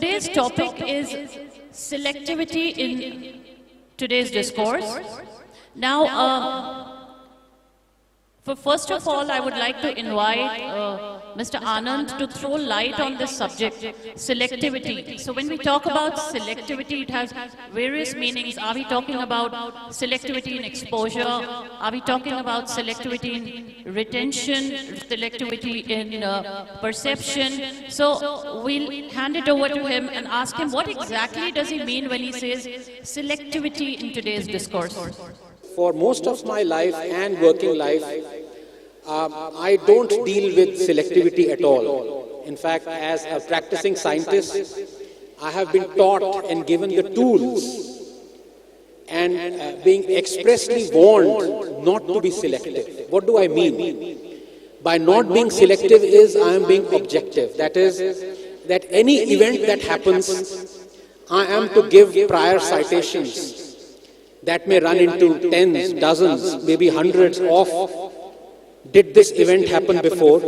today's topic is selectivity in today's discourse. Now, first of all, I would like to invite Mr. Anand to throw light on this subject, selectivity. So when we talk about selectivity, it has various meanings. Are we talking about selectivity in exposure? Are we talking about selectivity in retention, selectivity in perception? So we'll hand it over to him and ask him what exactly does he mean when he says selectivity in today's discourse? For most of my life and working life, I don't deal with selectivity at all. In fact, as a practicing scientist, I have been taught and given the tools and being expressly warned not to be selective. What do I mean? By not being selective is I am being objective. That is, that any event that happens, I am to give prior citations that may run into tens, dozens, maybe hundreds of did this event happen before?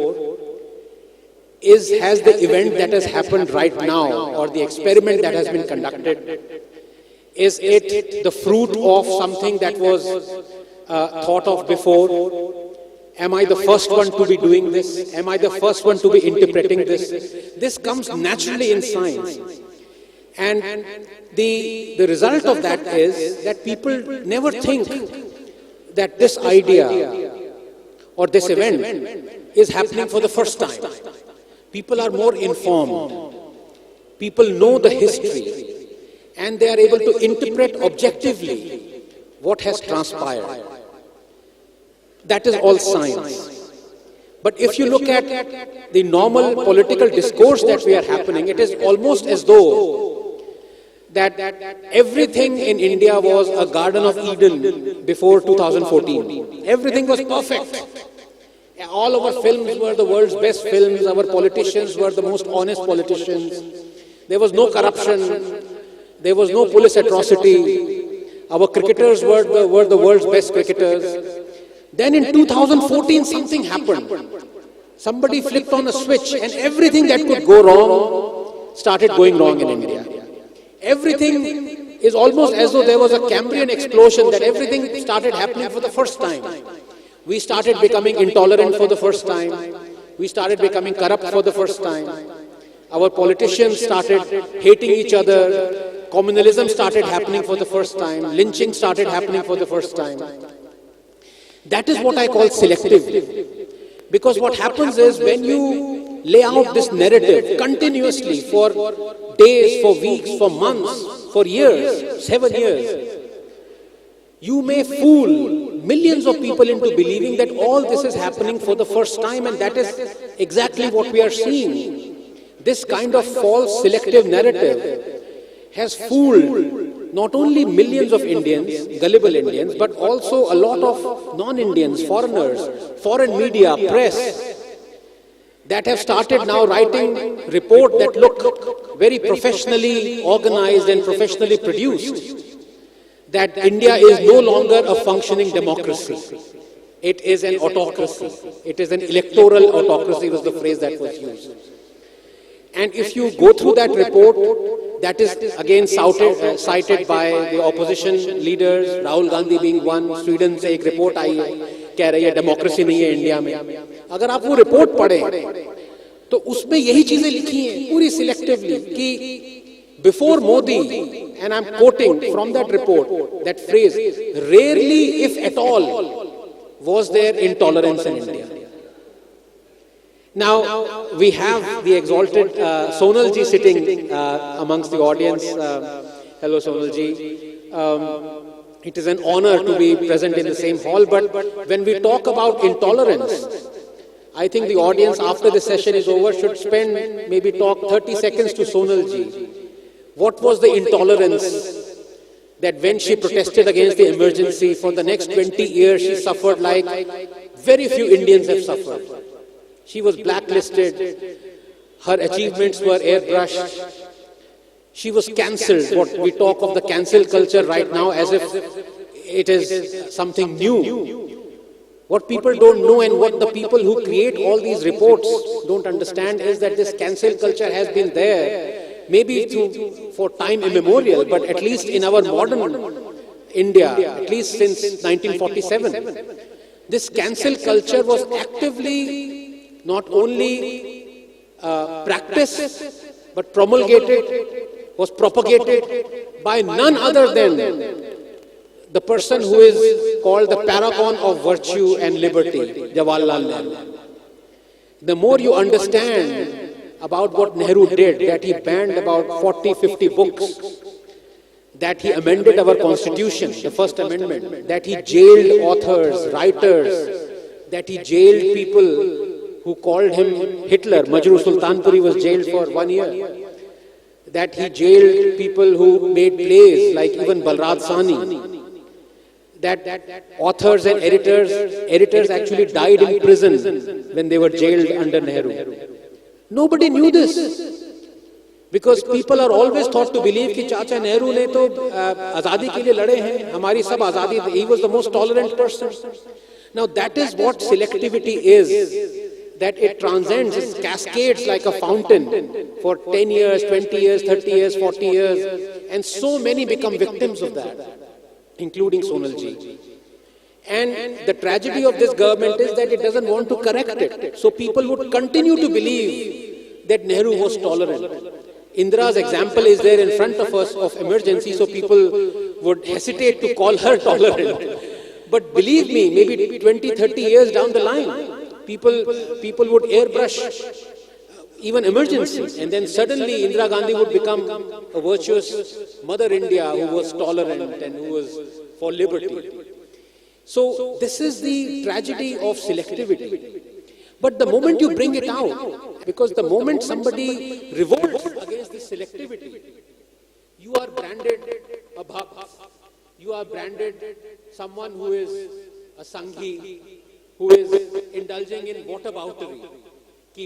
Has the event that has happened right now or the experiment that has been conducted, is it the fruit of something that was thought of before? Am I the first one to be doing this? Am I the first one to be interpreting this? This comes naturally in science. And the result of that is that people never think that this idea or this event is happening for the first time. People are more informed. People know the history and they are able to interpret objectively what has transpired. That is all science. But if you look at the normal political discourse that we are happening, it is almost as though that everything in India was a Garden of Eden before 2014. Everything was perfect. All our films were the world's best films. Our politicians were the most honest politicians. There was no corruption. There was no police atrocity. Our cricketers were the world's best cricketers. Then in 2014, something happened. Somebody flipped on a switch and everything that could go wrong started going wrong in India. Everything is almost as though there was a Cambrian explosion, that everything started happening for the first time. We started becoming intolerant for the first time. We started becoming corrupt for the first time. Our politicians started hating each other. Communalism started happening for the first time. Lynching started happening for the first time. That is what I call selective. Because what happens is when you lay out this narrative continuously for days, for weeks, for months, for years, 7 years, you may fool millions of people into believing that all this is happening for the first time, and that is exactly what we are seeing. This kind of false selective narrative has fooled not only millions of Indians, gullible Indians, but also a lot of non-Indians, foreigners, foreign media, press, that have started now writing reports that look very professionally organized and professionally produced, that India is no longer a functioning democracy. It is an autocracy. It is an electoral autocracy was the phrase that was used. And if you go through that report, that is again cited by the opposition leaders, Rahul Gandhi being one, Sweden से एक report आई है, कह रही है democracy नहीं है India में. अगर आप वो report पढ़ें, तो उसमें यही चीजें लिखी हैं पूरी selectively कि before Modi, and I'm quoting from that report, that phrase, rarely if at all was there intolerance in India. Now, we have the exalted Sonal ji sitting amongst the audience. Hello, Sonal ji. It is an honor to be present in the same hall, but when we talk about intolerance, I think the audience after the session is over should spend, maybe talk 30 seconds to Sonal ji. What was the intolerance that when she protested against the emergency for the next 20 years, she suffered like very few Indians have suffered. She was blacklisted. Her achievements were airbrushed. She was cancelled. What we talk of the cancel culture right now as if it is something new. What people don't know and what the people who create all these reports don't understand is that this cancel culture has been there maybe for time immemorial, but at least in our modern India, at least since 1947, this cancel culture was actively not only practiced, but promulgated, was propagated by none other than the person who is called the paragon of virtue and liberty, Jawaharlal Nehru. The more you understand about what Nehru did, that he banned about 40, 50 books, that he amended our constitution, the first amendment, that he jailed authors, writers, that he jailed people who called him Hitler. Majrooh Sultanpuri was jailed for 1 year. That he jailed people who made plays like even Balraj Sahni. That authors and editors actually died in prison when they were jailed under Nehru. Nobody knew this. Because people are always thought to believe कि चाचा नेहरू ने तो आजादी के लिए लड़े हैं, हमारी सब आजादी थी. He was the most tolerant person. Now that is what selectivity is, that it transcends, it cascades like a fountain for 10 years, 20 years, 30 years, 40 years, and so many become victims of that, including Sonalji. And the tragedy of this government is that it doesn't want to correct it. So people would continue to believe that Nehru was tolerant. Indira's example is there in front of us of emergency, so people would hesitate to call her tolerant. But believe me, maybe 20, 30 years down the line, people would airbrush even emergency. And then suddenly Indira Gandhi would become a virtuous Mother India who was tolerant and who was for liberty. So this is the tragedy of selectivity. But the moment you bring it out, because the moment somebody revolts against this selectivity, you are branded a bhakt, you are branded someone who is a sanghi, who is indulging in whataboutery.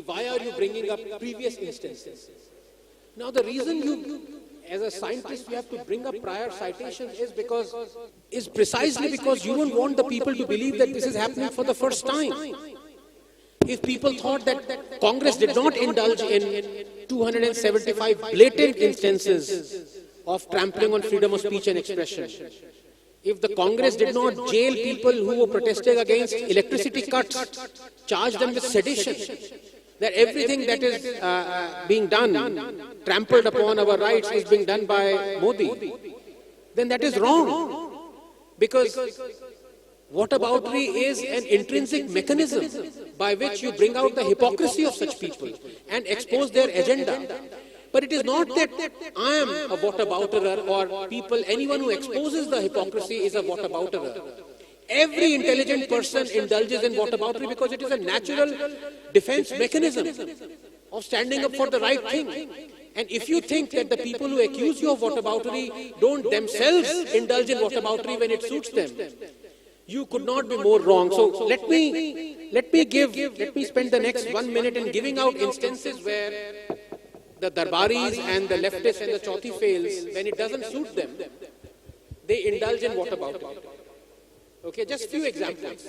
Why are you bringing up previous instances? Now the reason you, as a scientist, you have to bring up prior citations is precisely because you don't want the people to believe that this is happening for the first time. If people thought that Congress did not indulge in 275 blatant instances of trampling on freedom of speech and expression, if the Congress did not jail people who were protesting against electricity cuts, charge them with sedition, that everything that is being done, trampled upon our rights, is being done by Modi, then that is wrong. Because whataboutery is an intrinsic mechanism by which you bring out the hypocrisy of such people and expose their agenda. But it is not that I am a whatabouterer or people, anyone who exposes the hypocrisy is a whatabouterer. Every intelligent person indulges in whataboutery because it is a natural defense mechanism of standing up for the right thing. And if you think that the people who accuse you of whataboutery don't themselves indulge in whataboutery when it suits them, you could not be more wrong. So let me spend the next 1 minute in giving out instances where the Darbaris and the leftists and the Chauthi fails, when it doesn't suit them, they indulge in whataboutery. Okay, just few examples.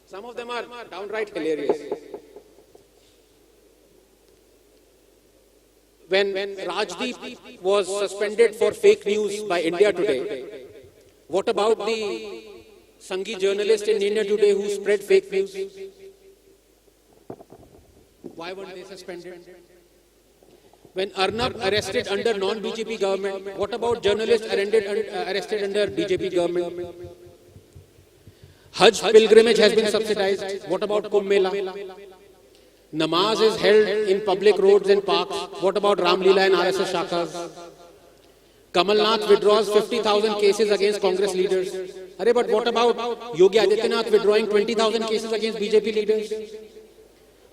Some of them are downright hilarious. When Rajdeep was suspended for fake news by India Today, what about the Sanghi journalist in India Today who spread fake news? Why weren't they suspended? When Arnab arrested under non-BJP government, what about journalists arrested under BJP government? Hajj pilgrimage has been subsidized. What about Kumbh Mela? Namaz is held in public roads and parks. What about Ram Leela and RSS Shakas? Kamal Nath withdraws 50,000 cases against Congress leaders. But what about Yogi Adityanath withdrawing 20,000 cases against BJP leaders?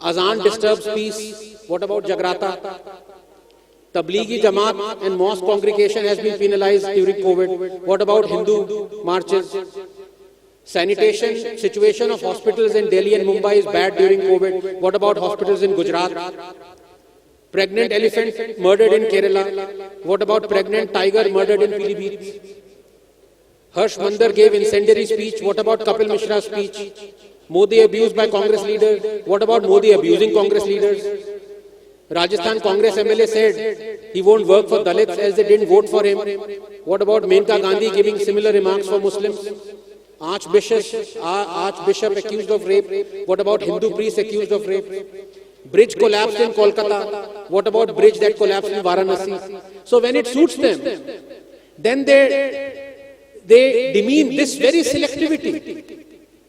Azan disturbs peace. What about Jagrata? Tablighi Jamaat and mosque congregation has been penalized during COVID. What about Hindu marches? Sanitation situation of hospitals in Delhi and Mumbai is bad during COVID. What about hospitals in Gujarat? Pregnant elephant murdered in Kerala. What about pregnant tiger murdered in Pilibhit? Harsh Mandar gave incendiary speech. What about Kapil Mishra's speech? Modi abused by Congress leaders. What about Modi abusing Congress leaders? Rajasthan Congress MLA said he won't work for Dalits as they didn't vote for him. What about Menka Gandhi giving similar remarks for Muslims? Archbishop accused of rape. What about Hindu priest accused of rape? Bridge collapsed in Kolkata. What about bridge that collapsed in Varanasi? So when it suits them, then they demean this very selectivity.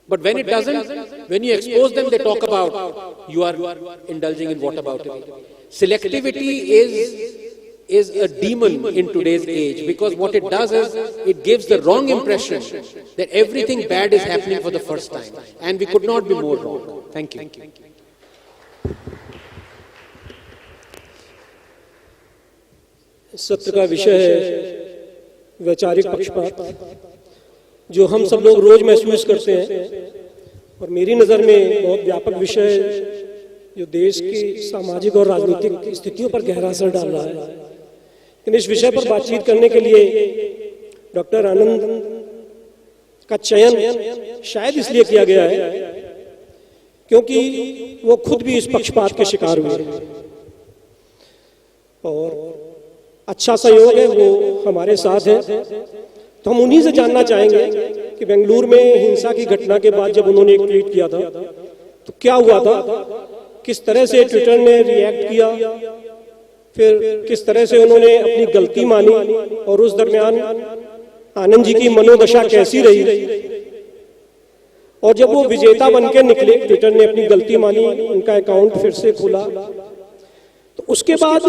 But when it doesn't, when you expose them, they talk about you are indulging in whataboutery. Selectivity is a demon in today's age, because what it does is it gives the wrong impression that everything bad is happening for the first time. And we could not be more wrong. Thank you. सत्र का विषय है वैचारिक पक्षपात, जो हम सब लोग रोज महसूस करते हैं, और मेरी नज़र में बहुत व्यापक विषय जो देश की सामाजिक और राजनीतिक स्थितियों पर गहरा असर डाल रहा है। लेकिन इस विषय पर बातचीत करने के लिए डॉक्टर आनंद का चयन शायद इसलिए किया गया है क्योंकि वो खुद भी इस पक्षपात के शिकार हुए हैं, और अच्छा सहयोग है वो हमारे साथ है। तो हम उन्हीं से जानना चाहेंगे कि बेंगलुरु में हिंसा की घटना के बाद जब उन्होंने एक ट्वीट किया था तो क्या हुआ था, किस तरह से ट्विटर ने रिएक्ट किया, फिर किस तरह से उन्होंने अपनी गलती मानी, और उस दरमियान आनंद जी की मनोदशा कैसी रही, और जब वो विजेता बनकर निकले, ट्विटर ने अपनी गलती मानी, उनका अकाउंट फिर से खुला, तो उसके बाद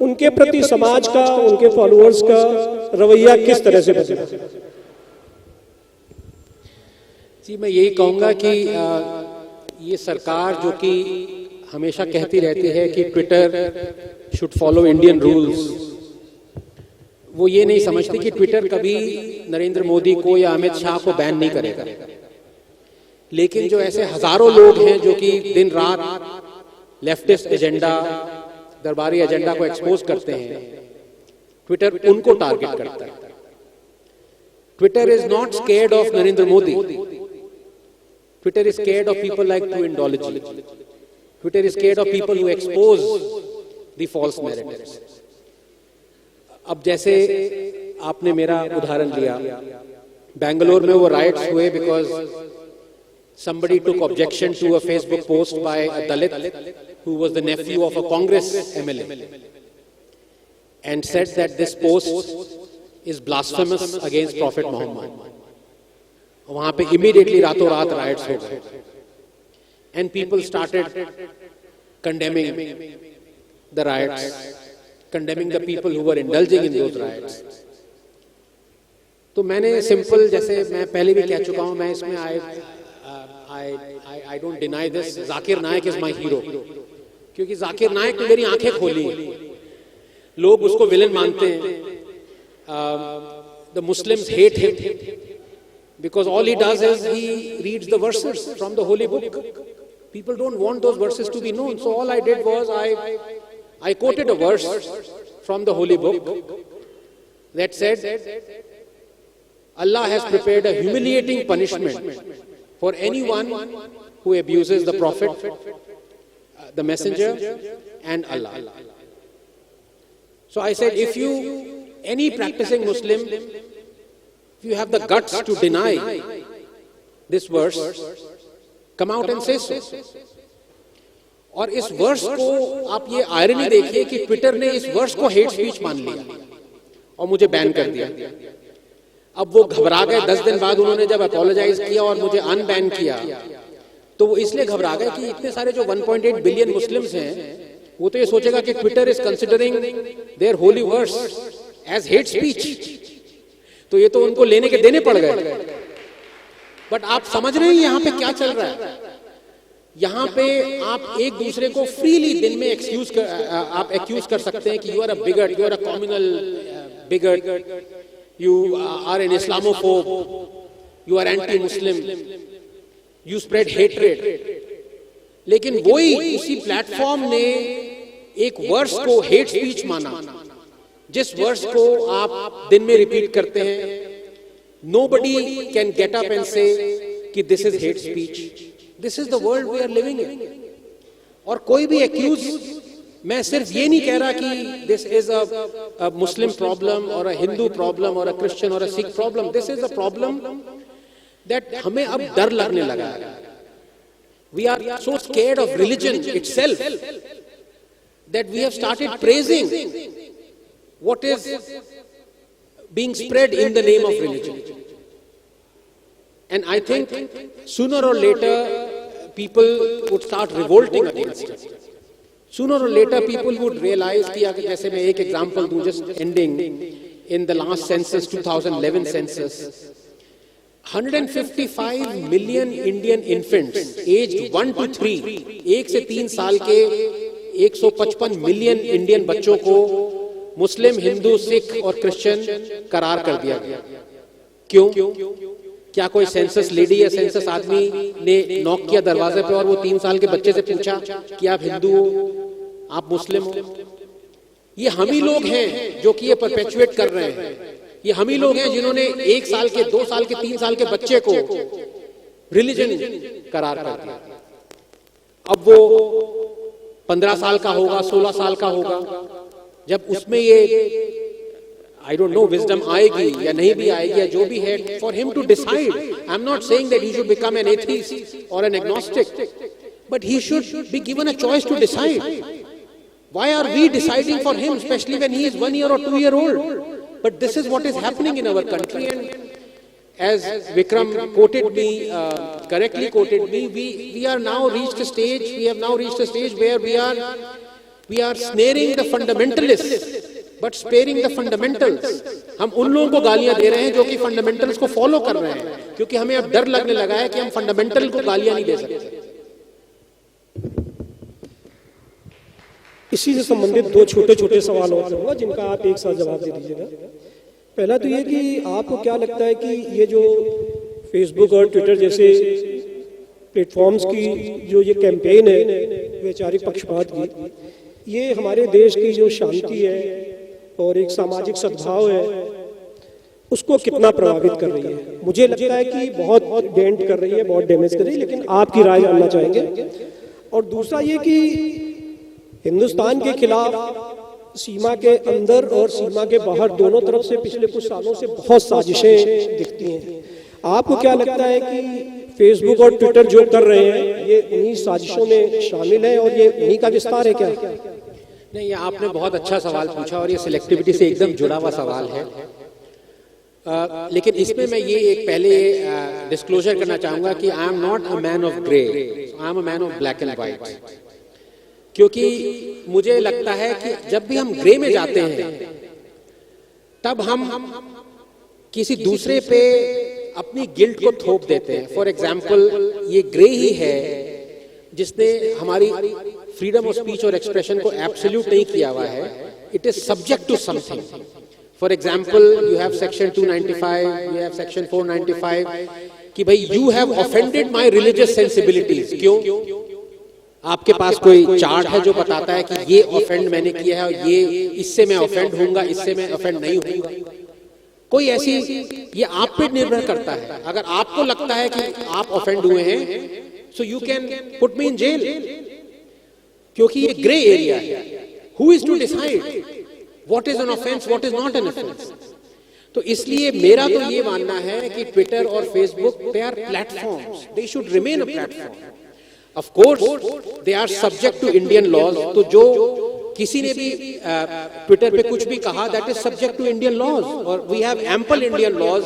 उनके प्रति समाज का, उनके फॉलोअर्स का रवैया किस तरह से बदला? जी, मैं यही कहूंगा कि ये सरकार जो कि हमेशा कहती रहती है कि Twitter should follow Indian rules, वो ये नहीं समझती कि ट्विटर कभी नरेंद्र मोदी को या अमित शाह को बैन नहीं करेगा। लेकिन जो ऐसे हजारों लोग हैं जो कि दिन रात लेफ्टिस्ट एजेंडा, दरबारी एजेंडा को एक्सपोज करते हैं, ट्विटर उनको टारगेट करता है। Twitter is not scared of Narendra Modi, Twitter is scared of people like to Indology, Twitter is scared of people who expose the false narratives. अब जैसे आपने मेरा उदाहरण लिया, बेंगलोर में वो राइट्स हुए because somebody took objection to a Facebook post by a Dalit who was the nephew of a Congress MLA and said that this post is blasphemous against Prophet Muhammad. वहां पे immediately रातों रात riots हो गए and people started condemning the riots, condemning the people who were indulging in those riots. तो मैंने simple, जैसे मैं पहले भी कह चुका हूं, मैं इसमें I don't deny this, Zakir Nayak is my hero, क्योंकि जाकिर नायक ने मेरी आंखें खोली। लोग उसको विलन मानते हैं। The Muslims hate him because all he does is he reads the verses from the holy book. People don't want those verses to be known, so all I did was I quoted a verse from the holy book that said, Allah has prepared a humiliating punishment for anyone who abuses the Prophet, the Messenger, and Allah. So I said, if you, any practicing Muslim, if you have the guts to deny this verse, come out and say so. और इस verse को आप ये irony देखिए कि Twitter ने इस verse को हेट स्पीच मान लिया और मुझे बैन कर दिया। अब वो घबरा गए, 10 दिन बाद उन्होंने जब अपोलोजाइज किया और मुझे अनबैन किया, तो वो इसलिए घबरा गए कि इतने सारे जो 1.8 बिलियन मुस्लिम्स हैं, वो तो ये सोचेगा कि Twitter is considering their holy verse as hate speech, तो ये तो उनको लेने के देने पड़ गए। बट आप समझ रहे हैं यहाँ पे क्या चल रहा है? यहाँ पे आप एक दूसरे को फ्रीली दिन में आप एक्यूज कर सकते हैं कि you are a bigot, you are a communal bigot, you are an Islamophobe, you are anti-Muslim, you spread hatred. लेकिन वही उसी प्लेटफॉर्म ने एक वर्स को हेट स्पीच माना, जिस वर्स को आप दिन में रिपीट करते हैं। Nobody can get up and say कि this is hate speech. This is the world we are living in. और कोई भी एक्यूज मैं सिर्फ ये नहीं कह रहा कि this is a Muslim problem और अ हिंदू प्रॉब्लम और अ क्रिश्चियन और a Sikh problem. This is a problem that हमें अब डर लगने लगा है. We are so scared of religion itself that we have started praising what is being spread in the name of religion. And I think sooner or later people would start revolting against it. Sooner or later people would realize कि अगर जैसे मैं एक example दूँ, just ending in the last census, 2011 census, 155 million Indian infants aged 1 to 3, 1 से 3 साल के 155 million Indian बच्चों को मुस्लिम, हिंदू, सिख और क्रिश्चियन करार कर दिया गया. क्यों? क्या कोई सेंसस लेडी या सेंसस आदमी ने नॉक किया दरवाजे पे और वो 3 साल के बच्चे से पूछा कि आप हिंदू हो, आप मुस्लिम हो? ये हम ही लोग हैं जो कि ये परपेचुएट कर रहे हैं. ये हम ही लोग हैं जिन्होंने 1 साल के, 2 साल के, 3 साल के बच्चे को रिलीजन करार कर दिया. अब वो 15 साल का होगा, 16 साल का होगा, जब उसमें ये I don't know wisdom आएगी या नहीं भी आएगी या जो भी है, for him to decide. I'm not saying that he should become an atheist or an agnostic, but he should be given a choice to decide. Why are we deciding for him, especially when he is 1 year or 2 year old? But this is what is happening in our country, and as Vikram quoted me, correctly quoted me, we are now reached a stage. We have now reached a stage where we are snaring the fundamentalists. But sparing the fundamentals. हम उन लोगों को गालियां दे रहे हैं जो कि fundamentals को फॉलो कर रहे हैं, क्योंकि हमें अब डर लगने लगा है कि हम फंडामेंटल को गालियां नहीं दे सकते. इसी से संबंधित 2 छोटे छोटे सवाल और करूंगा जिनका आप एक साथ जवाब दे दीजिएगा. पहला तो ये कि आपको क्या लगता है कि ये जो फेसबुक और ट्विटर जैसे प्लेटफॉर्म्स की जो ये कैंपेन है वैचारिक पक्षपात की, ये हमारे देश की जो शांति है और एक सामाजिक सद्भाव है उसको कितना प्रभावित कर रही है? मुझे लगता है कि बहुत डेंट कर रही है, बहुत डैमेज कर रही है, लेकिन आपकी राय जानना चाहेंगे. और दूसरा ये कि हिंदुस्तान के खिलाफ सीमा के अंदर और सीमा के बाहर दोनों तरफ से पिछले कुछ सालों से बहुत साजिशें दिखती हैं. आपको क्या लगता है कि फेसबुक और ट्विटर जो कर रहे हैं ये उन्हीं साजिशों में शामिल है और ये उन्हीं का विस्तार है क्या? नहीं, ये आपने बहुत अच्छा सवाल पूछा और ये सिलेक्टिविटी से एकदम जुड़ा हुआ सवाल है. लेकिन इसमें मैं ये एक पहले डिस्क्लोजर करना चाहूंगा कि I am not a man of grey, I am a man of black and white. क्योंकि मुझे लगता है कि जब भी हम ग्रे में जाते हैं तब हम किसी दूसरे पे अपनी गिल्ट को थोप देते हैं. फॉर एग्जाम्पल, ये ग्रे ही है जिसने हमारी फ्रीडम ऑफ स्पीच और एक्सप्रेशन को एब्सोल्यूट नहीं किया हुआ है. It is subject to something. For example, you have section 295, you have section 495 कि भाई you have offended my religious sensibilities. क्यों? आपके पास कोई चार्ट है जो बताता है कि ये ऑफेंड मैंने किया है और ये इससे मैं ऑफेंड होऊंगा, इससे मैं ऑफेंड नहीं होऊंगा. कोई ऐसी, ये आप पे निर्भर करता है. अगर आपको लगता है कि आप ऑफेंड हुए हैं, so you can put me in jail, क्योंकि ये ग्रे एरिया है. Who is to decide what is an offence, what is not an offence? तो इसलिए मेरा तो ये मानना है कि ट्विटर और Facebook, they are platforms, they should remain a platform. Of course they are subject to Indian laws. तो जो किसी ने भी ट्विटर पे कुछ भी कहा, that is subject to Indian laws, और we have ample Indian laws.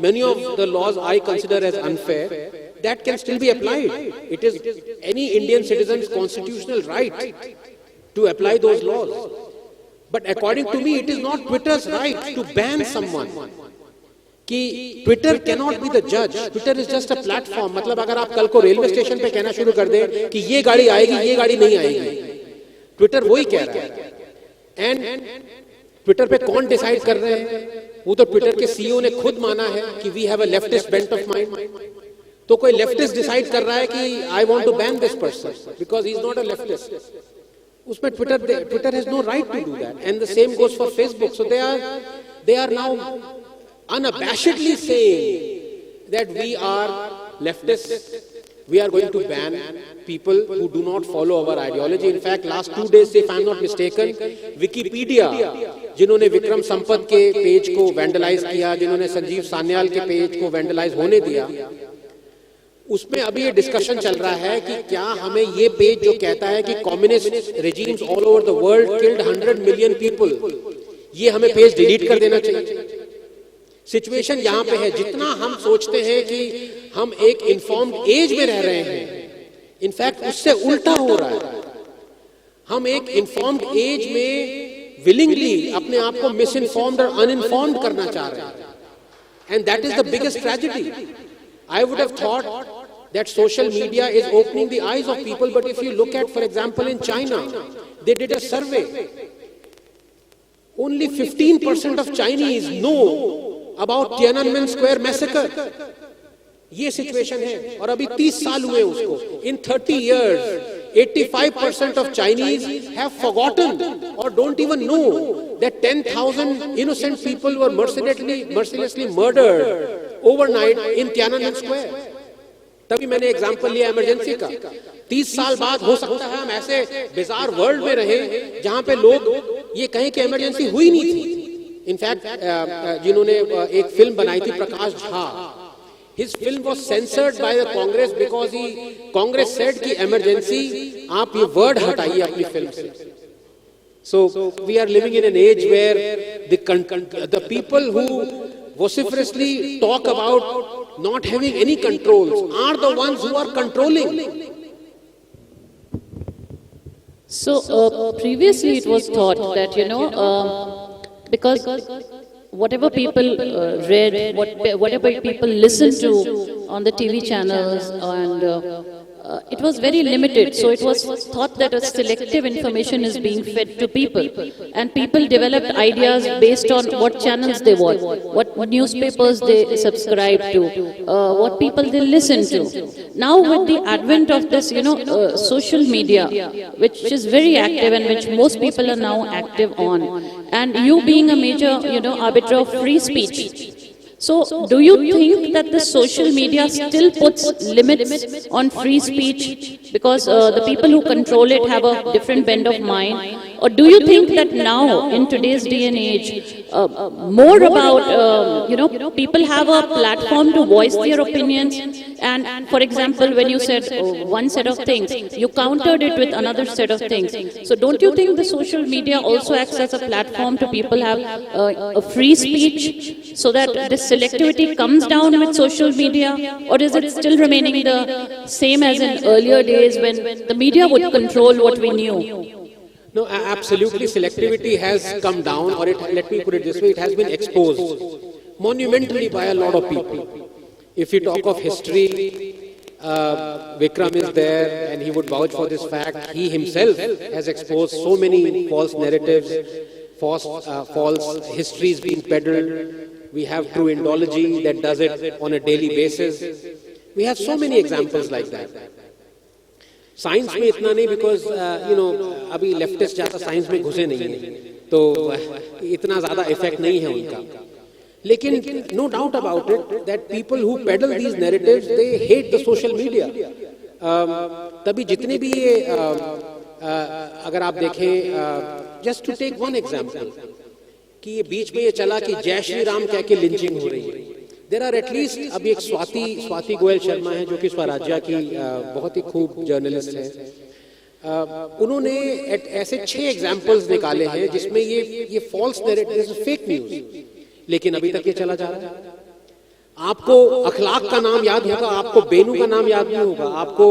Many of the laws I consider as unfair, that can still be applied. It is any Indian citizen's constitutional right to apply those laws. But according to me, it is not Twitter's right to ban someone. कि Twitter cannot be the judge. Twitter is just a platform. मतलब अगर आप कल को railway station पे कहना शुरू कर दें कि ये गाड़ी आएगी, ये गाड़ी नहीं आएगी, Twitter वही कह रहा है. And Twitter पे कौन डिसाइड कर रहे हैं? वो तो Twitter के CEO ने खुद माना है कि we have a leftist bent of mind. तो कोई लेफ्टिस्ट डिसाइड कर रहा है कि I want to ban this person because he is not a leftist. उसमें Twitter has no right to do that. And the same goes for Facebook. So they are now unabashedly saying that we are leftists, we are going to ban people who do not follow our ideology. In fact, last 2 days, if I'm not mistaken, Wikipedia, जिन्होंने विक्रम संपत के page को vandalise किया, जिन्होंने संजीव सान्याल के page को vandalise होने दिया, उसमें अभी ये डिस्कशन चल रहा है कि क्या हमें ये पेज जो कहता है कि communist regimes all over the world killed 100 million people, ये हमें पेज डिलीट कर देना चाहिए। सिचुएशन यहां पे है, जितना हम सोचते हैं कि हम एक इन्फॉर्म्ड एज में रह रहे हैं, इनफैक्ट उससे उल्टा हो रहा है। हम एक इन्फॉर्म्ड एज में विलिंगली अपने आप को मिस इन्फॉर्म्ड और अनइन्फॉर्म्ड करना चाह रहे हैं, and that is the biggest tragedy. I would have thought that social media is opening the eyes of people, but if you look at, for example, in China, they did a survey. Only 15% of Chinese know about Tiananmen Square massacre. ये situation है, और अभी 30 साल हुए उसको। In 30 years, 85% of Chinese have forgotten or don't even know that 10,000 innocent people were mercilessly murdered overnight in Tiananmen Square. तभी मैंने example लिया इमरजेंसी का। 30 साल बाद हो सकता है हम ऐसे बिजार वर्ल्ड में रहे जहां पे लोग ये कहें कि इमरजेंसी हुई नहीं थी। इनफैक्ट जिन्होंने एक फिल्म बनाई थी, Prakash Jha, his film was censored by the Congress because Congress said कि इमरजेंसी, आप ये वर्ड हटाइए अपनी फिल्म से। So we are living in an age where the people who vociferously talk about not having any controls are the ones who are controlling. So previously it was thought that, because whatever people read, whatever people listened to on the TV channels, and it was very limited. So it was thought that a selective information is being fed to people, and people developed ideas based on what channels they watch, what newspapers they subscribe to, what people they listen to. Now with the advent of this, social media, which is very active and which most people are now active on, and you being a major, arbiter of free speech, so do you think that the social media still puts limits on free speech because the people who control it have a different bend of mind? Or do you think that now, in today's day and age, more about, people have a platform to voice their opinions? And for example, when you said one set of things, you countered it with another set of things. So don't you think the social media also acts as a platform to people have a free speech, so that this selectivity comes down with social media? Or is it still remaining the same as in earlier days when the media would control what we knew? No, absolutely, selectivity has come down, or let me put it this way, it has been exposed monumentally by a lot of people. If you talk of history, Vikram is there and he would vouch for this fact. He himself has exposed so many false narratives, false histories being peddled. We have True Indology that does it on a daily basis. We have so many examples like that. Science में इतना नहीं, because अभी leftist ज्यादा science में घुसे नहीं है, तो इतना ज्यादा इफेक्ट नहीं है उनका। लेकिन no doubt about it that people who peddle these narratives they hate the social media. तभी जितने भी ये अगर आप देखें, just to take one example, कि ये बीच में ये चला कि जय श्री राम कह के लिंचिंग हो रही है। देर आर एटलीस्ट, अभी एक स्वाति गोयल शर्मा है जो कि स्वराज्या की बहुत ही खूब जर्नलिस्ट है, उन्होंने ऐसे 6 एग्जाम्पल्स निकाले हैं जिसमें ये फॉल्स नैरेटिव, फेक न्यूज, लेकिन अभी तक ये चला जा रहा है। आपको अखलाक का नाम याद होगा, आपको बेनू का नाम याद नहीं होगा, आपको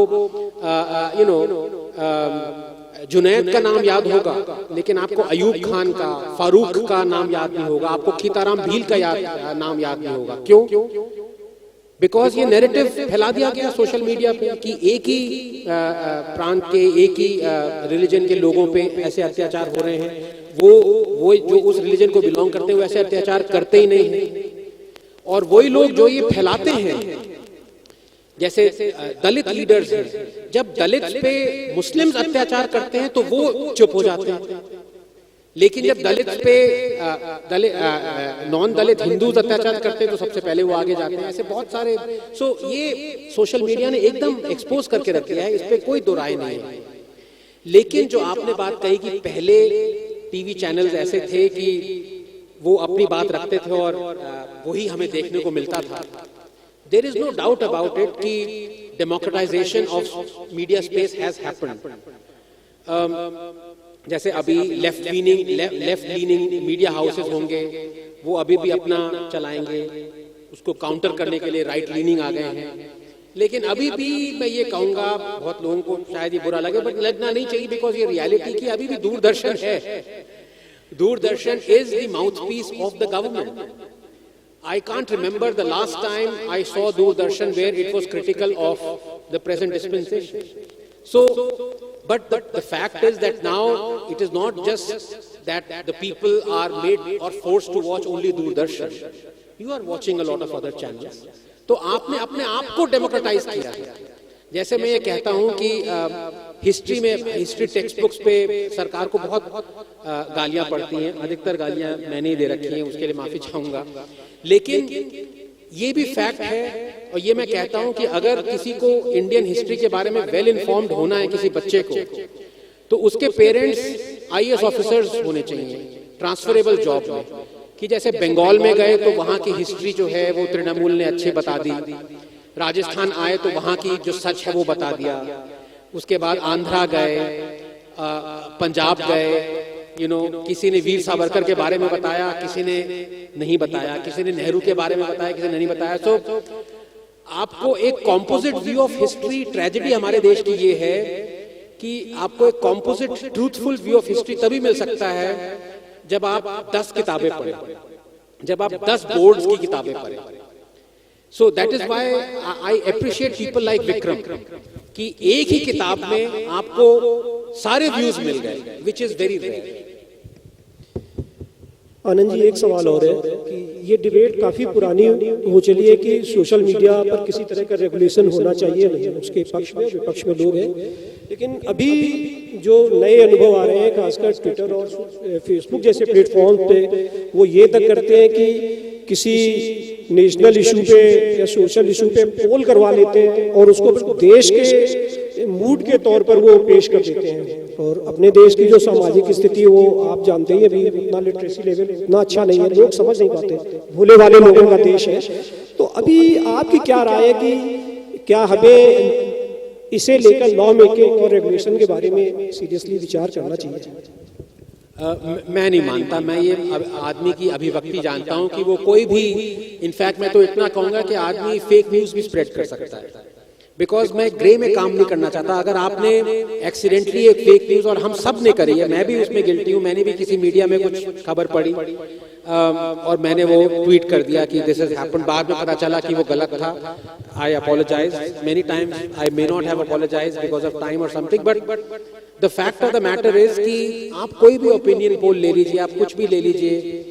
जुनैद का नाम याद होगा, लेकिन आपको अयूब खान का, फारूक का नाम याद नहीं होगा, आपको खीताराम भील का नाम याद नहीं होगा। क्यों? बिकॉज ये नैरेटिव फैला दिया गया सोशल मीडिया पे कि एक ही प्रांत के, एक ही रिलीजन के लोगों पे ऐसे अत्याचार हो रहे हैं, वो जो उस रिलीजन को बिलोंग करते हैं वैसे अत्याचार करते ही नहीं है। और वही लोग जो ये फैलाते हैं, जैसे दलित लीडर्स हैं, जब दलित पे मुस्लिम्स अत्याचार करते हैं तो वो चुप हो जाते हैं। लेकिन जब दलित पे नॉन दलित हिंदूज अत्याचार करते हैं तो सबसे पहले वो आगे जाते हैं। ऐसे बहुत सारे ये सोशल मीडिया ने एकदम एक्सपोज करके रख दिया है, इस पे कोई दो राय नहीं है। लेकिन जो आपने बात कही कि पहले टीवी चैनल्स ऐसे थे कि वो अपनी बात रखते थे और वही हमें देखने को मिलता था। There is no doubt about it कि democratisation of media space has happened. जैसे अभी लेफ्ट लीनिंग मीडिया हाउसेस होंगे, वो अभी भी अपना चलाएंगे, उसको काउंटर करने के लिए राइट लीनिंग आ गए हैं। लेकिन अभी भी मैं ये कहूंगा, बहुत लोगों को शायद ये बुरा लगे, बट लगना नहीं चाहिए, बिकॉज ये रियलिटी की अभी भी दूरदर्शन है। Doordarshan is the mouthpiece of the government. I can't remember the last time I saw Doordarshan where it was critical of the present dispensation. So, but the fact is that now it is not just that the people are made or forced to watch only Doordarshan. You are watching a lot of other channels. तो आपने अपने आप को democratise किया है। जैसे मैं ये कहता हूँ कि हिस्ट्री टेक्स्ट बुक्स पे सरकार को बहुत गालियां पड़ती हैं, अधिकतर गालियां मैंने ही दे रखी हैं, उसके लिए माफी चाहूंगा। लेकिन ये भी फैक्ट है, और ये मैं कहता हूं कि अगर किसी को इंडियन हिस्ट्री के बारे में वेल इन्फॉर्म्ड होना है किसी बच्चे को, तो उसके पेरेंट्स आईएएस ऑफिसर्स होने चाहिए ट्रांसफरेबल जॉब में। कि जैसे बंगाल में गए तो वहां की हिस्ट्री जो है वो तृणमूल ने अच्छे बता दी, राजस्थान आए तो वहां की जो सच है वो बता दिया, उसके बाद आंध्रा गए, पंजाब गए, किसी ने वीर सावरकर के बारे में बताया, किसी ने नहीं बताया, किसी ने नेहरू के बारे में बताया, किसी ने नहीं बताया। तो आपको एक composite view of history, tragedy हमारे देश की ये है कि आपको एक composite truthful view of history तभी मिल सकता है जब आप 10 किताबें पढ़ें, जब आप 10 बोर्ड्स की किताबें पढ़ें। So that is why I appreciate people like Vikram कि एक ही किताब में आपको सारे व्यूज मिल गए, which is very rare. Anand ji, एक सवाल और है कि ये डिबेट काफी पुरानी हो चली है कि सोशल मीडिया पर किसी तरह का रेगुलेशन होना चाहिए नहीं, उसके पक्ष में विपक्ष में लोग हैं। लेकिन अभी जो नए अनुभव आ रहे हैं, खासकर ट्विटर और फेसबुक जैसे प्लेटफॉर्म पे, वो ये तक करते हैं कि किसी नेशनल इशू पे या सोशल इशू पे पोल करवा लेते हैं और उसको देश के मूड के तौर पर वो पेश कर देते हैं। और अपने देश की जो सामाजिक स्थिति वो आप जानते ही, अभी इतना लिटरेसी लेवल इतना अच्छा नहीं है, लोग समझ नहीं पाते, भोले वाले लोगों का देश है। तो अभी आपकी क्या राय है कि क्या हमें इसे लेकर लॉ मेकिंग और रेगुलेशन के बारे में सीरियसली विचार करना चाहिए? मैं नहीं मानता। मैं ये आदमी की अभिव्यक्ति जानता हूं कि वो कोई भी, इनफैक्ट मैं तो इतना कहूंगा कि आदमी फेक न्यूज भी स्प्रेड कर सकता है, बिकॉज मैं ग्रे में काम नहीं करना चाहता। अगर आपने एक्सीडेंटली एक फेक न्यूज, और हम सब ने करी है, मैं भी उसमें गिल्टी हूं, मैंने भी किसी मीडिया में कुछ खबर पढ़ी और मैंने वो ट्वीट कर दिया कि दिस इज हैपेंड, बाद में पता चला कि वो गलत था। I apologise many times, I may not have apologise because of time और something, but the fact of the matter is कि आप कोई भी ओपिनियन पोल ले लीजिए, आप कुछ भी ले लीजिए,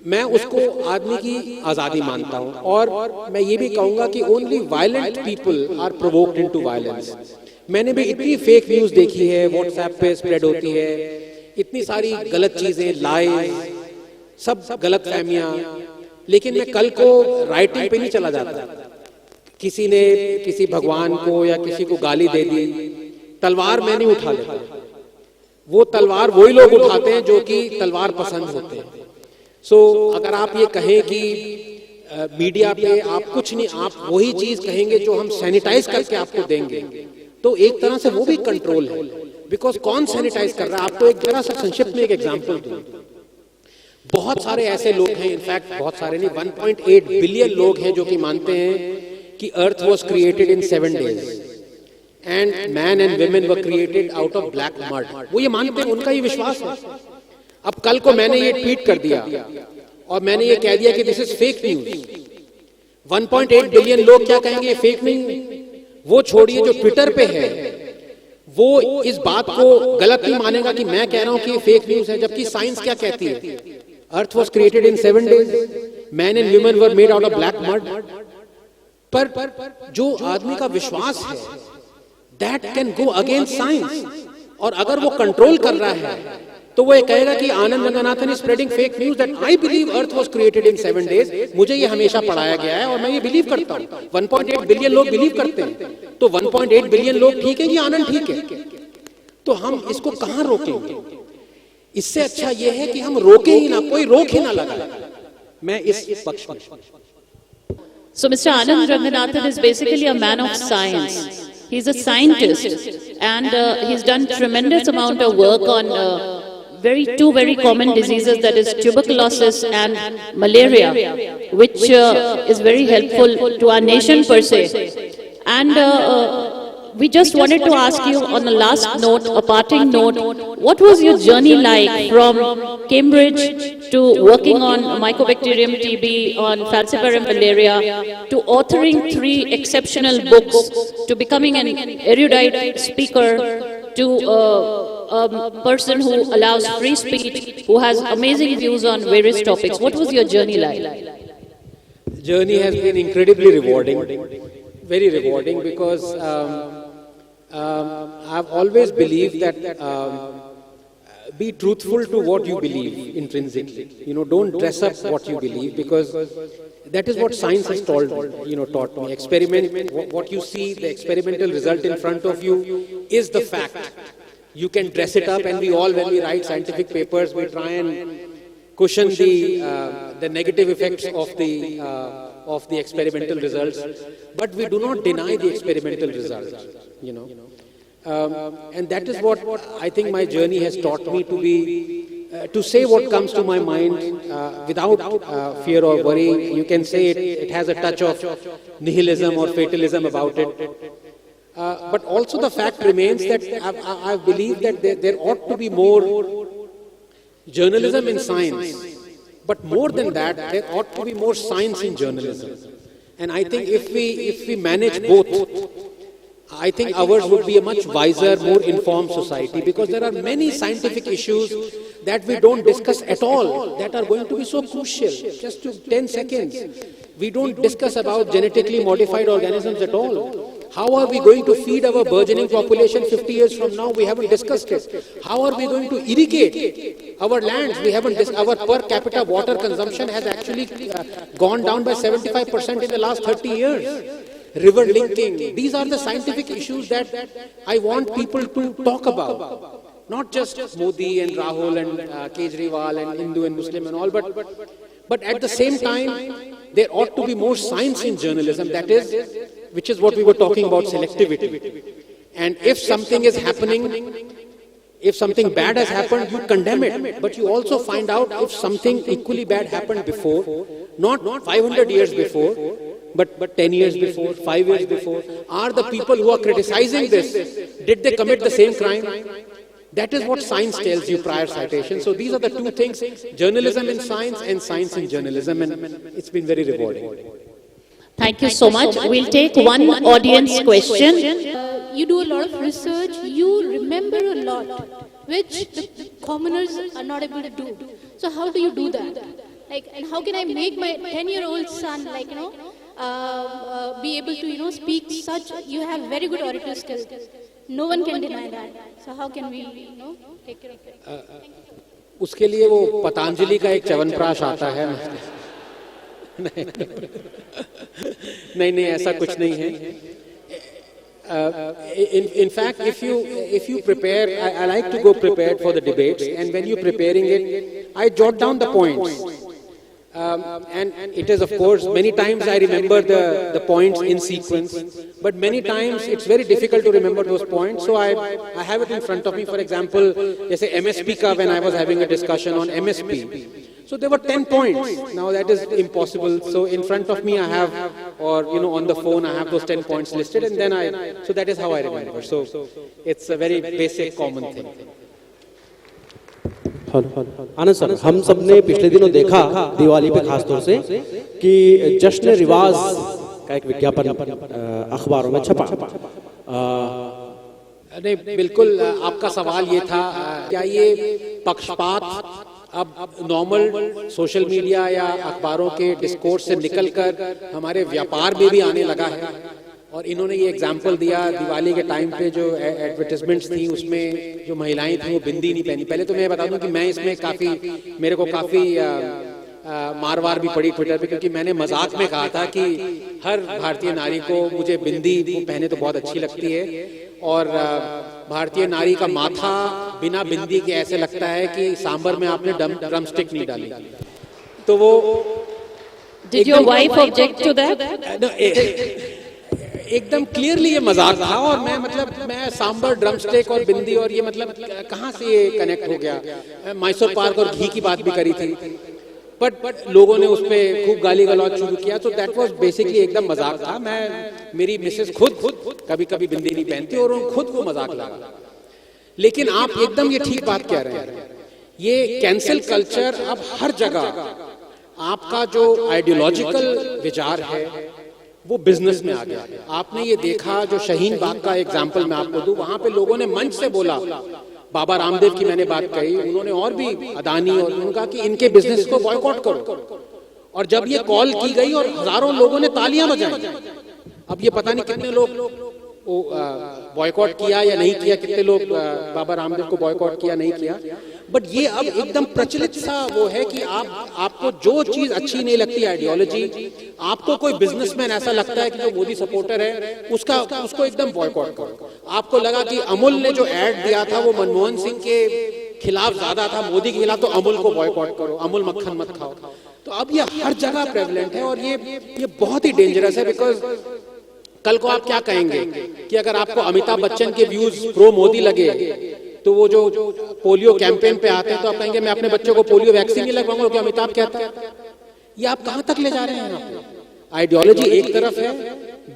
मैं उसको आदमी की आजादी मानता हूं। और मैं ये भी कहूंगा कि only violent people are provoked into violence. मैंने भी इतनी फेक न्यूज देखी है, व्हाट्सएप पे स्प्रेड होती है, इतनी सारी गलत चीजें, लाइज, सब गलत फहमियां, लेकिन मैं कल को राइटिंग पे नहीं चला जाता। किसी ने किसी भगवान को या किसी को गाली दे दी, तलवार मैं नहीं उठा लेता। वो तलवार वही लोग उठाते हैं जो कि तलवार पसंद होते हैं। सो अगर आप ये कहें कि मीडिया पे आप कुछ नहीं, आप वही चीज कहेंगे जो हम सैनिटाइज करके आपको देंगे, तो एक तरह से वो भी कंट्रोल है। बिकॉज कौन सैनिटाइज कर रहा है? आपको एक जरा सा संक्षिप्त में एक एग्जांपल दूं। बहुत सारे ऐसे लोग हैं, इनफैक्ट बहुत सारे नहीं, 1.8 बिलियन लोग हैं जो कि मानते हैं कि अर्थ was created in 7 days and man and women were created out of black mud। वो ये मानते हैं, उनका ये विश्वास है। अब कल को मैंने ये ट्वीट कर दिया और मैंने ये कह दिया कि this is fake news, 1.8 billion लोग क्या कहेंगे? ये फेक नहीं। वो छोड़िए, जो ट्विटर पे है वो इस बात को गलत नहीं मानेगा कि मैं कह रहा हूं कि ये फेक न्यूज है, जबकि साइंस क्या कहती है? अर्थ was created in 7 days, man and women were made out of black mud। पर जो आदमी का विश्वास है that can go against science, और अगर वो कंट्रोल कर रहा है तो वो ये कहेगा कि Anand Ranganathan is spreading fake news that I believe earth was created in 7 days। मुझे ये हमेशा पढ़ाया गया है और मैं ये बिलीव करता हूँ। 1.8 बिलियन लोग बिलीव करते हैं, तो 1.8 बिलियन लोग ठीक है कि आनंद ठीक है, तो हम इसको कहाँ रोकेंगे? इससे अच्छा ये है कि हम रोके ही ना, कोई रोक ही ना लगाए। मैं इस पक्ष में। So Mr. Anand Ranganathan is basically a man of science. He's a scientist, and he's done tremendous amount of work on two very common diseases, that is tuberculosis and malaria, which is very helpful to our nation per se. And we just wanted to ask you on a last note, a parting note, what was your journey like from Cambridge to working on Mycobacterium TB, on falciparum malaria, to authoring 3 exceptional books, to becoming an erudite speaker, to a person who allows free speech, who has amazing views on various topics. What was your journey like? Journey has been incredibly rewarding, very rewarding, because I've always believed that be truthful to what you believe intrinsically. Don't dress up what you believe, because that is what science has taught me. Experiment, what you see, the experimental result in front of you is the fact. You can dress it up, and we all, when we write scientific papers, we try and cushion the negative effects of the experimental results, but we do not deny the experimental results. And that is what I think my journey has taught me, to be to say what comes to my mind without fear or worry. You can say it has a touch of nihilism or fatalism about it. But also the fact remains that I believe that there ought to be more journalism in science. But more than that, there ought to be more science in journalism. And I think if we manage both, I think ours would be a much wiser, more informed society, because there are many scientific issues that we don't discuss at all that are going to be so crucial. Just to 10 seconds. We don't discuss about genetically modified organisms at all. How are we going to feed our burgeoning population 50 years from now? We haven't discussed it. How are we going to irrigate our lands? We haven't our per capita water consumption has actually gone down by 75% in the last 30 years. River linking. These are the scientific issues that I want people to talk about. Not just Modi and Rahul and Kejriwal and Hindu and Muslim and all, but at the same time, there ought to be more science in journalism, which is what we were talking about, selectivity. And if something is happening, if something bad has happened, you condemn it. But you also find out if something equally bad happened before, not 500 years before, but 10 years before, 5 years before. Are the people who are criticizing this, did they commit the same crime? That is what science tells you, prior citation. So these are the two things, journalism in science and science in journalism, and it's been very rewarding. Thank you so much. We'll take one audience question. You do a lot of research, you remember a lot, which the commoners are not able to do. So how do you do that? And how can I make my 10-year-old son, be able to, speak such, you have very good orator skills. No one can deny that. So how can we, take care of it? उसके लिए वो पतंजलि का एक च्यवनप्राश आता है। नहीं ऐसा कुछ नहीं है। In fact, if you prepare, I like to go prepared for the debates, and when you're preparing it, I jot down the points. And it is, of course, many times I remember the points in sequence, but many times it's very difficult to remember those points. So I have it in front of me. For example, जैसे MSP का, when I was having a discussion on MSP, so there were 10 points. Now that is impossible. So in front of me I have, or on the phone I have those 10 points listed, and then so that is how I remember. So it's a very basic, common thing. Anand sir, हम सब ने पिछले दिनों देखा दिवाली पे खास तौर से कि जश्न रिवाज का एक विज्ञापन अखबारों में छपा। नहीं, बिल्कुल आपका सवाल ये था, क्या ये पक्षपात अब नॉर्मल सोशल मीडिया या अखबारों के डिस्कोर्स से निकलकर हमारे व्यापार में भी आने लगा है? और इन्होंने ये एग्जाम्पल दिया दिवाली के टाइम पे जो एडवर्टाइजमेंट्स थी उसमें जो महिलाएं थी वो बिंदी नहीं पहनी। पहले तो मैं बता दूं कि मैं इसमें काफी मेरे को काफी मारवार भी पड़ी ट्विटर पे, क्योंकि मैंने मजाक में कहा था कि हर भारतीय नारी को मुझे बिंदी पहने तो बहुत अच्छी लगती है, और भारतीय नारी का माथा बिना बिंदी के ऐसे लगता है कि सांबर में आपने ड्रम स्टिक नहीं डाली। तो वो Did your wife object to that? एकदम क्लियरली ये मजाक था, और मैं मैं सांबर, ड्रम स्टिक और बिंदी और ये कहाँ से ये कनेक्ट हो गया। मैसूर पार्क और घी की बात भी करी थी, बट लोगों ने उस पर खूब गाली गलौज शुरू किया। तो दैट वाज बेसिकली एकदम मजाक था। मेरी मिसेस खुद कभी कभी बिंदी नहीं पहनती और खुद वो मजाक लगा। लेकिन आप एकदम ये ठीक बात कह रहे हैं, ये कैंसिल कल्चर अब हर जगह, आपका जो आइडियोलॉजिकल विचार है वो बिजनेस में आ गया। आपने ये देखा, जो शाहीन बाग का एग्जाम्पल मैं आपको दूं, वहां पे लोगों ने मंच से बोला, बाबा रामदेव की मैंने बात कही, उन्होंने और भी अदानी और उन्होंने कहा कि इनके बिजनेस को बॉयकॉट करो। और जब ये कॉल की गई और हजारों लोगों ने तालियां बजाई, अब ये पता नहीं कितने लोग बॉयकॉट किया या नहीं किया, कितने लोग बाबा रामदेव को बॉयकॉट किया नहीं किया, बट ये अब एकदम प्रचलित सा वो है कि आपको जो चीज अच्छी नहीं लगती आइडियोलॉजी, आपको कोई बिजनेसमैन ऐसा लगता है कि जो मोदी सपोर्टर है उसको एकदम बॉयकॉट करो। आपको लगा कि अमूल ने जो एड दिया था वो मनमोहन सिंह के खिलाफ ज्यादा था, मोदी के खिलाफ, तो अमूल को बॉयकॉट करो, अमूल मक्खन मत खाओ। तो अब ये हर जगह प्रेवलेंट है, और ये बहुत ही डेंजरस है। बिकॉज कल को आप क्या कहेंगे कि अगर आपको अमिताभ बच्चन के व्यूज प्रो मोदी लगे, तो वो जो पोलियो कैंपेन पे आते हैं तो आप कहेंगे मैं अपने बच्चों को पोलियो वैक्सीन नहीं लगवाऊंगा क्योंकि अमिताभ कहता है। ये आप कहां तक ले जा रहे हैं? आइडियोलॉजी एक तरफ है,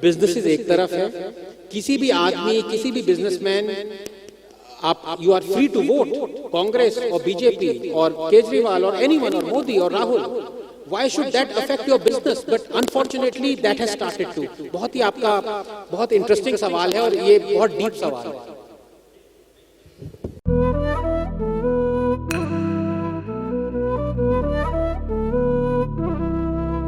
बिजनेसेस एक तरफ है। किसी भी आदमी, किसी भी बिजनेसमैन, आप you are free to vote Congress और बीजेपी और केजरीवाल और एनीवन और मोदी और Rahul. Why should that affect your business? But unfortunately that has started to। बहुत ही आपका बहुत इंटरेस्टिंग सवाल है और ये बहुत डीप सवाल है।